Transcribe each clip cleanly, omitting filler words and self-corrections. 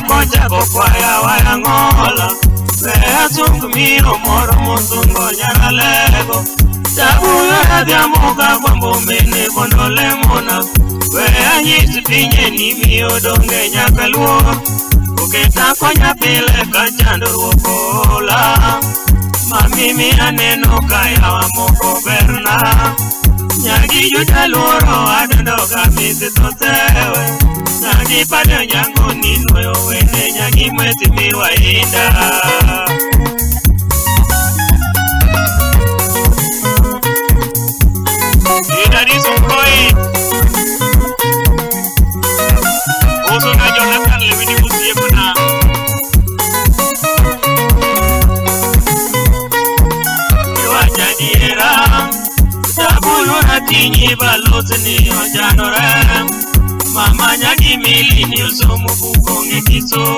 Kocha kokwaya waya ngola Vea zungu miro moro mundungo nyaralego Tabuyo ya muka kwa mbumene kondole mona Vea nyisi pinye ni miyo donge nyakaluo Uketa konya pile kachando rukola Mamimi aneno kaya wa moko berna Nyagi juta luoro adandoga misi totewe Nyagi pado nyango ninoyo wene nyagi mwezi miwa inda Ida di sungkoi Oso na Jonathan lebih dimusia pernah Iwa jadi era Jabulu ratinyi balotini ojanorem Mama nyagi mili ni usomu bukonge kiso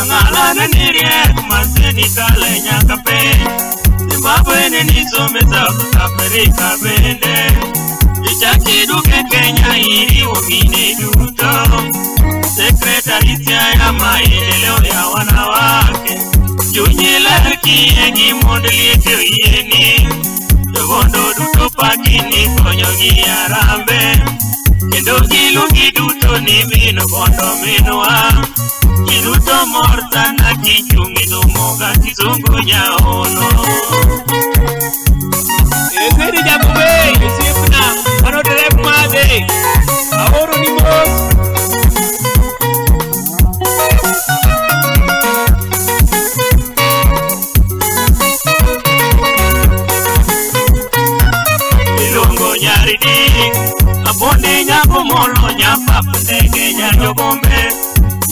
Ngala nanirie kumaseni kale nyakape Zimbabwe nisome za Afrika bende Ichaki duke Kenya iri wamine duto Sekretaritia ya maendeleo ya wanawake Junyile kiengi mondeli kiyeni Dogondo duto pakini konyogi ya rambe Kendo gilugi duto ni mino kondo minwa Giduto morta na kichungi dumoga kizungu nyaono Ezeri jabube, yusipna, ano derep made Ahoro ni mos Ilongo nyari dik Abonde nyako molo nyapap ndege nyanyo bombe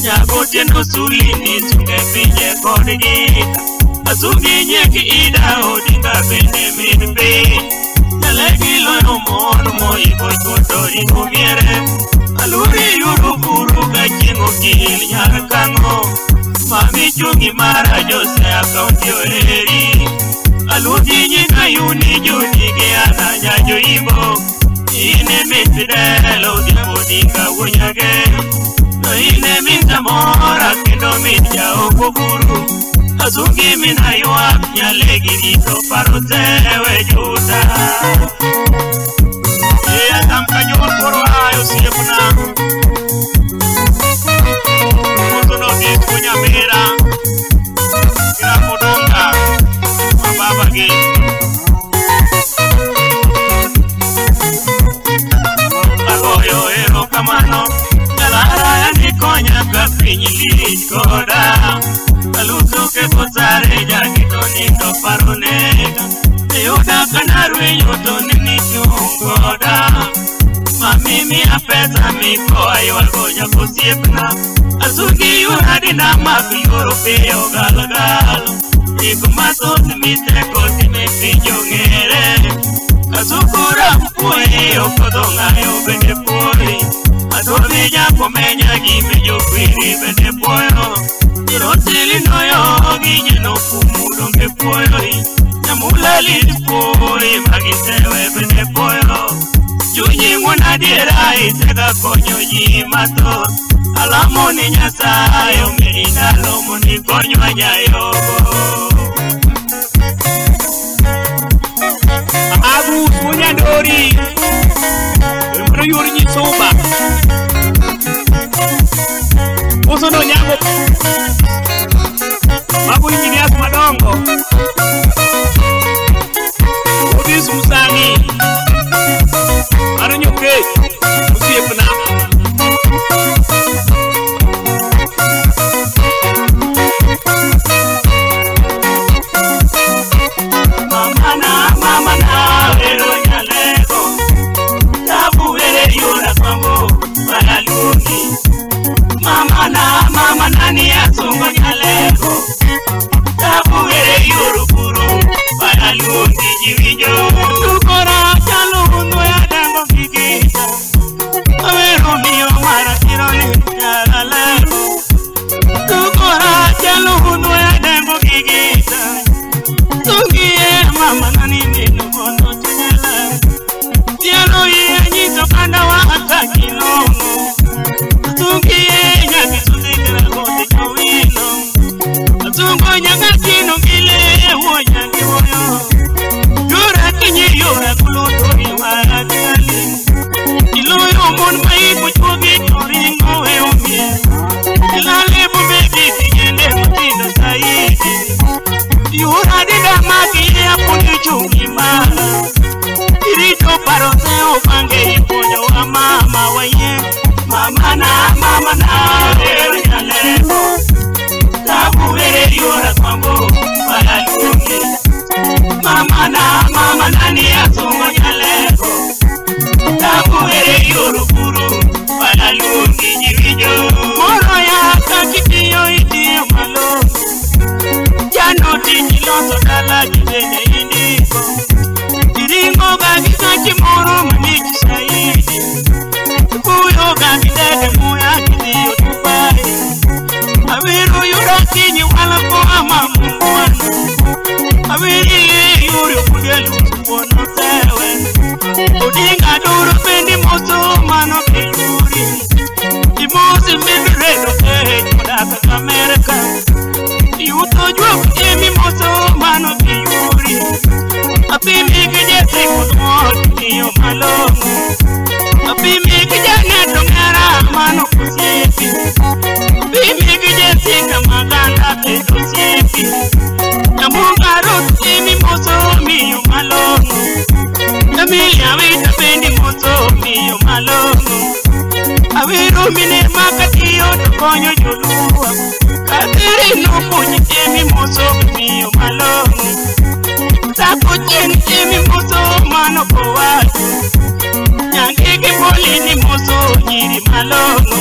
Nyako tiendo sulini sunge pinye kodi gita Asungi nyeki ida odinga bende minbe Nyalegi loyo mono moi koi kotori kumiere Aluri yuru buru gachingo kili nyarakango Mami chungi mara jose akaunti oreri Aludi nyika yuni juni geana nyanyo imbo Ine mitidelo diabodinga wunyage No ine mitamora kendo mitya okoburu Azungi mina yuak nyalegi dito parotewe juta Iya tamka nyol koro ayo siepna Kutu no diskunya mira Kira podonga Mababa gi Kamano, Yalara yani konya kapinyi likoda Aluto ke potare jakito nindo paronega Yuda kanarwe yoto nini chungoda Mamimi apesa miko aywa goja kusiepna Azuki yunadi na mafi europeo galagalo Iko masosi miteko time pinyo ngere Azukura mpue yokodonga yobende pori Adobe nyako menya gime jokwiri bende poyo Irotili noyo ginye no kumudonge poyo Nyamulali pori magitewe bende poyo Junyi ngwana diera itega konyo jimato Alamoni nyasayo merida lomo ni konyo anyayogo Abu punya dori Embryo ni soba Usono nyango Babu ini aku madongo Udis musani Anu nyoke Usie pena Abimi Jesse Kudmoti yo malongo Abimi Kijana Dongara mano kusipi Abimi Jesse Kamaganda Teto sipi Namunga Roti mi mozo mi yo malongo Nami awita pendi mozo mi yo malongo Awiru mine makati yo tukonyo jolua Katiri no kunyi temi mozo mi yo malongo Takucheni temi mozo mano kwa watu Nyangege poli ni mozo nyiri malongo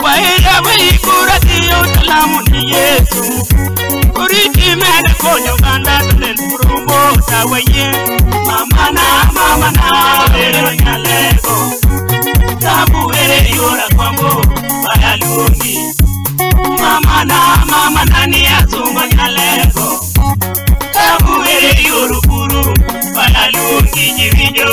Waira waikura tiyo talamu ni Yesu Kuriki mene konyo ganda tulen purumbo tawaye Mama na vero nyalego Tabu ere yura kwambo bayalungi Mama na ni azumba nyalego Tabu ere yuru buru bayalungi jivijo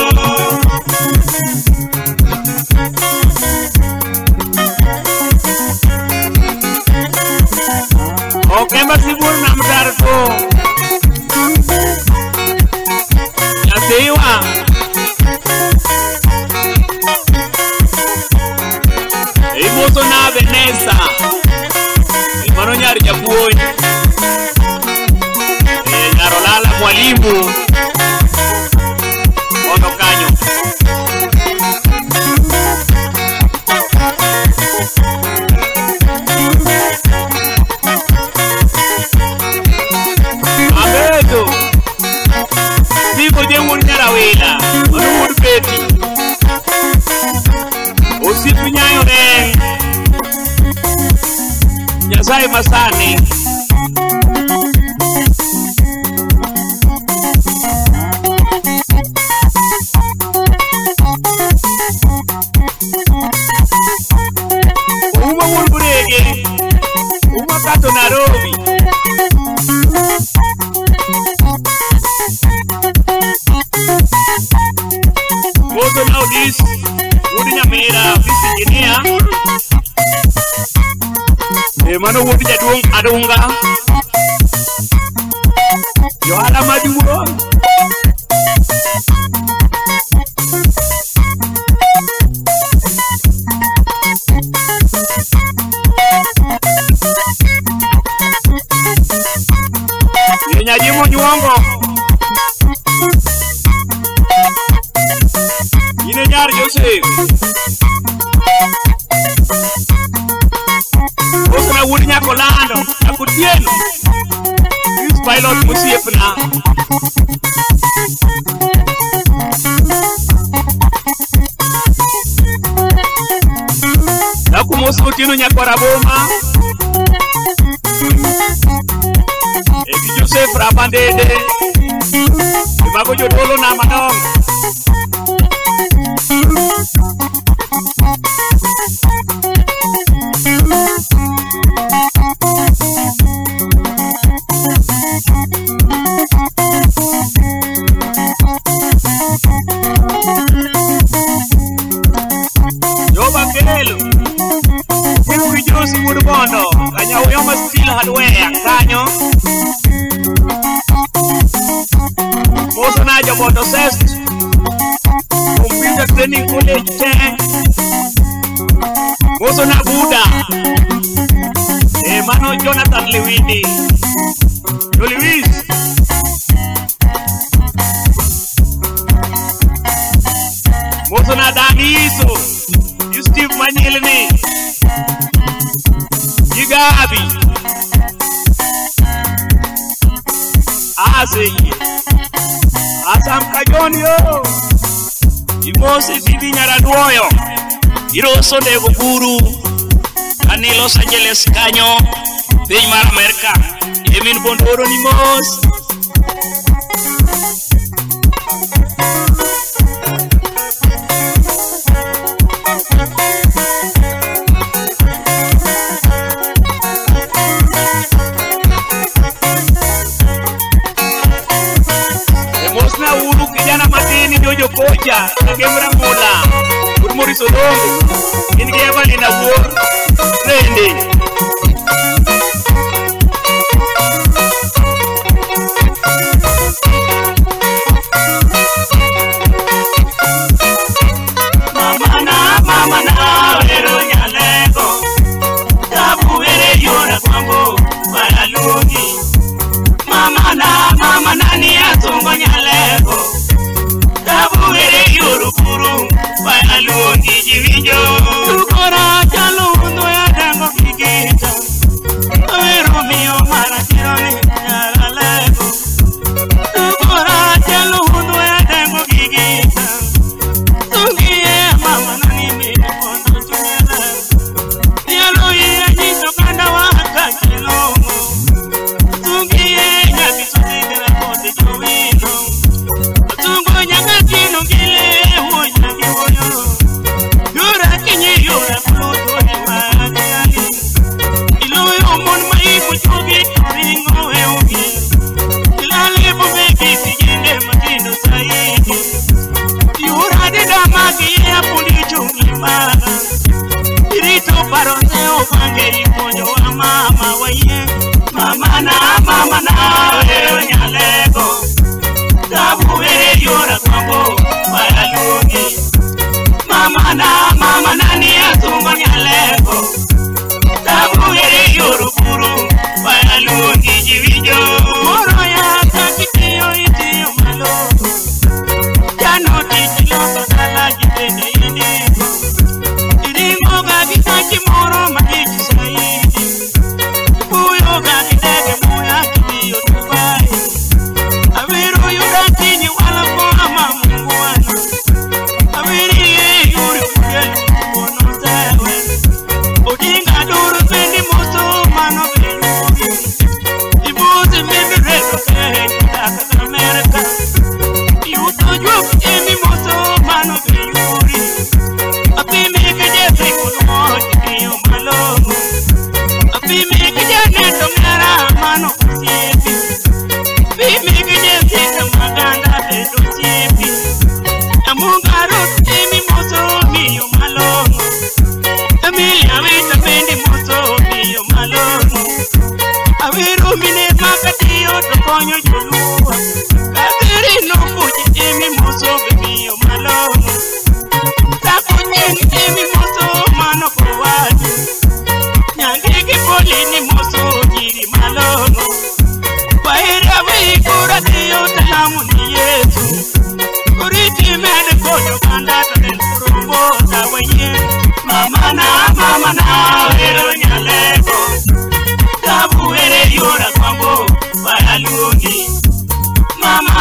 Okemba sibur na mdarko Yasewa Imoto na Venesa Imano nyari japuoi Nyarolala mwalimu Ono kanyo Abedo Vivo je wuri nyarawela Ono wuri beti Osipu nyayo re Nyasai masani Uma murburege Uma kato Nairobi Moto now this Wudi nyamira Visi engineer Mano wudi jaduong adunga Yohana maduo Nyajimo nyuongo Ine nyar Joseph Osana wudi nyako lando Nakutieno This pilot musiepna Nakumosu tino nyako raboma Eki Joseph Rabandede Imago jodolo na manong Yoba Kelelo Kiku Josi Murubondo Kanya uyoma still hardware kanyo Moso na Jobondo Sest Computer Training College 10 Moso na Buda Mano Jonathan Lewindi Lewis Moso na Dani Iso Steve Manyelene Yigabi Aseyi Asam Kajonio Imose Bibi Nyaraduoyo Iroso Nego Buru Ani Los Angeles Kanyo Piny mar Amerika Emin Bondoro ni mos Emosna uru kijana matini Jojo Kocha Kemra Mola Urmuri Sodongo Ingia bali na buor Rendi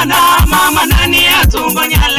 mama nani atungo nyala